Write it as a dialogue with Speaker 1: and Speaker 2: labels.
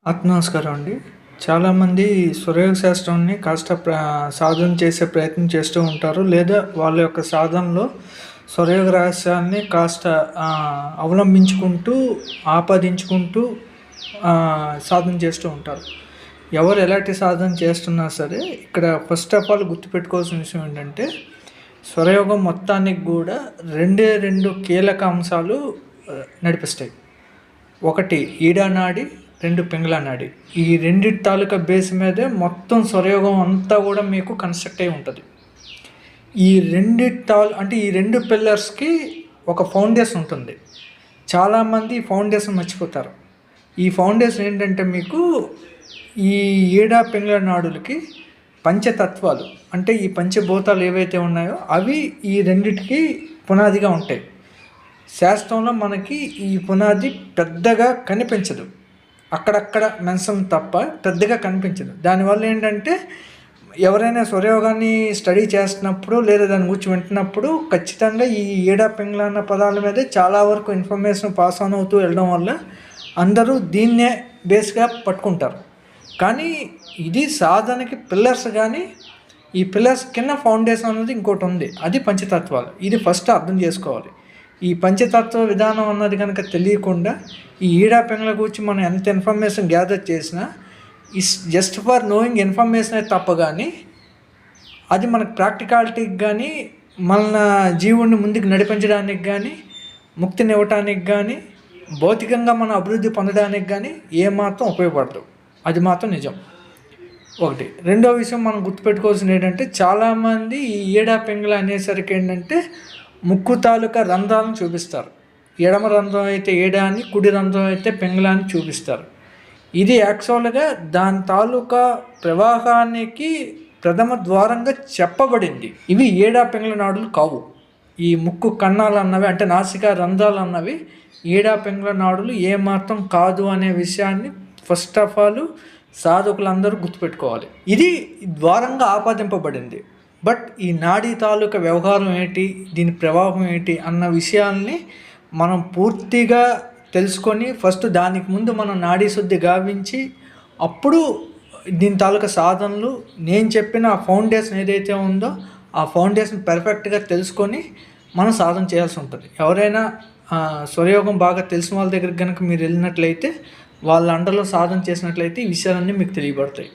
Speaker 1: నమస్కారం అండి. చాలామంది సూర్యోగ శాస్త్రాన్ని కాస్త సాధన చేసే ప్రయత్నం చేస్తూ ఉంటారు. లేదా వాళ్ళ యొక్క సాధనలో సూర్యోగ రహస్యాన్ని కాస్త అవలంబించుకుంటూ, ఆపాదించుకుంటూ సాధన చేస్తూ ఉంటారు. ఎవరు ఎలాంటి సాధన చేస్తున్నా సరే, ఇక్కడ ఫస్ట్ ఆఫ్ ఆల్ గుర్తుపెట్టుకోవాల్సిన విషయం ఏంటంటే, స్వరయోగం మొత్తానికి కూడా రెండు కీలక అంశాలు నడిపిస్తాయి. ఒకటి ఈడా నాడి, 2 పింగళ నాడి. ఈ రెండిటి తాలూకా బేస్ మీదే మొత్తం స్వరయోగం అంతా కూడా మీకు కన్స్ట్రక్ట్ అయి ఉంటుంది. ఈ అంటే ఈ 2 పిల్లర్స్కి ఒక ఫౌండేషన్ ఉంటుంది. చాలామంది ఫౌండేషన్ మర్చిపోతారు. ఈ ఫౌండేషన్ ఏంటంటే మీకు ఈ ఈడా పింగళ నాడులకి పంచతత్వాలు, అంటే ఈ పంచభూతాలు ఏవైతే ఉన్నాయో అవి ఈ రెండిటికి పునాదిగా ఉంటాయి. శాస్త్రంలో మనకి ఈ పునాది పెద్దగా కనిపించదు, అక్కడక్కడ మెన్షన్ తప్ప పెద్దగా కనిపించదు. దానివల్ల ఏంటంటే ఎవరైనా స్వరయోగాన్ని స్టడీ చేస్తున్నప్పుడు లేదా దాని గురించి వింటున్నప్పుడు ఖచ్చితంగా ఈ ఈడా పింగళ అన్న పదాల మీదే చాలా వరకు ఇన్ఫర్మేషన్ పాస్ ఆన్ అవుతూ వెళ్ళడం వల్ల అందరూ దీన్నే బేస్గా పట్టుకుంటారు. కానీ ఇది సాధనకి పిల్లర్స్, కానీ ఈ పిల్లర్స్ కింద ఫౌండేషన్ అనేది ఇంకోటి ఉంది, అది పంచతత్వాలు. ఇది ఫస్ట్ అర్థం చేసుకోవాలి. ఈ పంచతత్వ విధానం అన్నది కనుక తెలియకుండా ఈ ఈడా పింగళ గురించి మనం ఎంత ఇన్ఫర్మేషన్ గ్యాదర్ చేసినా is just for knowing information అయితే తప్ప, కానీ అది మనకు ప్రాక్టికాలిటీకి కానీ మన జీవుడిని ముందుకు నడిపించడానికి కానీ ముక్తిని ఇవ్వటానికి కానీ భౌతికంగా మన అభివృద్ధి పొందడానికి కానీ ఏమాత్రం ఉపయోగపడదు. అది మాత్రం నిజం. ఒకటి. రెండో విషయం మనం గుర్తుపెట్టుకోవాల్సింది ఏంటంటే, చాలామంది ఈ ఈడా పింగళ అనేసరికి ఏంటంటే ముక్కు తాలూకా రంధ్రాలను చూపిస్తారు. ఎడమ రంధ్రం అయితే ఈడా అని, కుడి రంధ్రం అయితే పింగళ అని చూపిస్తారు. ఇది యాక్చువల్గా దాని తాలూకా ప్రవాహానికి ప్రథమ ద్వారంగా చెప్పబడింది. ఇవి ఈడా పింగళ నాడులు కావు. ఈ ముక్కు కన్నాలు అన్నవి, అంటే నాసికా రంధ్రాలు అన్నవి ఈడా పింగళ నాడులు ఏమాత్రం కాదు అనే విషయాన్ని ఫస్ట్ ఆఫ్ ఆల్ సాధకులందరూ గుర్తుపెట్టుకోవాలి. ఇది ద్వారంగా ఆపాదింపబడింది. బట్ ఈ నాడీ తాలూకా వ్యవహారం ఏంటి, దీని ప్రవాహం ఏంటి అన్న విషయాల్ని మనం పూర్తిగా తెలుసుకొని ఫస్ట్ దానికి ముందు మనం నాడీ శుద్ధి గావించి అప్పుడు దీని తాలూకా సాధనలు నేను చెప్పిన ఆ ఫౌండేషన్ ఏదైతే ఉందో ఆ ఫౌండేషన్ పర్ఫెక్ట్గా తెలుసుకొని మనం సాధన చేయాల్సి ఉంటుంది. ఎవరైనా స్వరయోగం బాగా తెలిసిన వాళ్ళ దగ్గరికి కనుక మీరు వెళ్ళినట్లయితే, వాళ్ళ అండర్లో సాధన చేసినట్లయితే ఈ విషయాలన్నీ మీకు తెలియబడతాయి.